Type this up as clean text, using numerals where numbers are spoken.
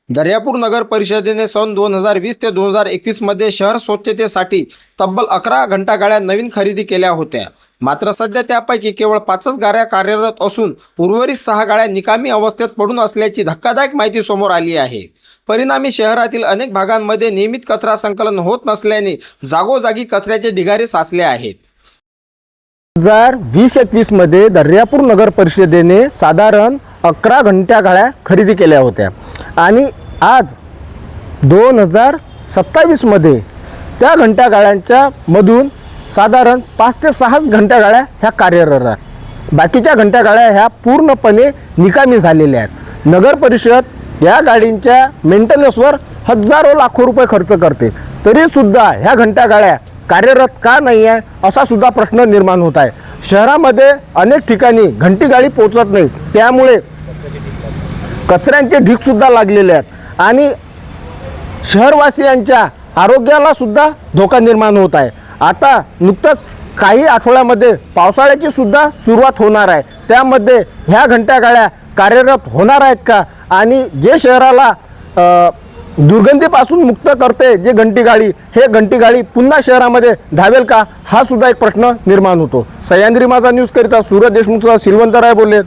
दर्यापूर नगर परिषदेने सन 2020 ते 2021 मध्ये शहर स्वच्छतेसाठी तब्बल 11 घंटागाड्या नवीन खरेदी केल्या होत्या। मात्र सध्या त्यापैकी केवळ 5च गाड्या कार्यरत असून उर्वरित 6 गाड्या निकामी अवस्थेत पडून असल्याची धक्कादायक माहिती समोर आली आहे। परिणामी शहरातील अनेक भागांमध्ये नियमित कचरा संकलन होत नसल्याने जागोजागी कचऱ्याचे ढिगारे साचले आहेत। 2020-21 मध्ये दर्यापूर नगर परिषदेने साधारण 11 घंट्या गाड्या खरेदी केल्या होत्या आणि आज 2027 मध्ये त्या घंट्या गाड्यांच्या मधून साधारण 5 ते 6 घंट्या गाड्या ह्या कार्यरत आहेत। बाकीच्या घंट्या गाड्या ह्या पूर्णपणे निकामी झालेल्या आहेत। नगर परिषद या गाडींच्या मेंटेनन्सवर हजारो लाखो रुपये खर्च करते, तरी सुद्धा ह्या घंट्या गाड्या कार्यरत का नाही आहे असा सुद्धा प्रश्न निर्माण होत आहे। शहरामध्ये अनेक ठिकाणी घंटी गाडी पोहोचत नाही, त्यामुळे कचऱ्यांचे ढीग सुद्धा लागलेले आहेत आणि शहरवासियांच्या आरोग्याला सुद्धा धोका निर्माण होत आहे। आता नुकतंच काही आठवड्यामध्ये पावसाळ्याची सुद्धा सुरुवात होणार आहे, त्यामध्ये ह्या घंट्या गाड्या कार्यरत होणार आहेत का आणि जे शहराला दुर्गंधीपासून मुक्त करते जे घंटी गाडी, हे घंटी गाडी पुन्हा शहरामध्ये धावेल का हा सुद्धा एक प्रश्न निर्माण होतो। सह्याद्री माझा न्यूज करिता सूरज देशमुखसह सिलवंत राय बोलले।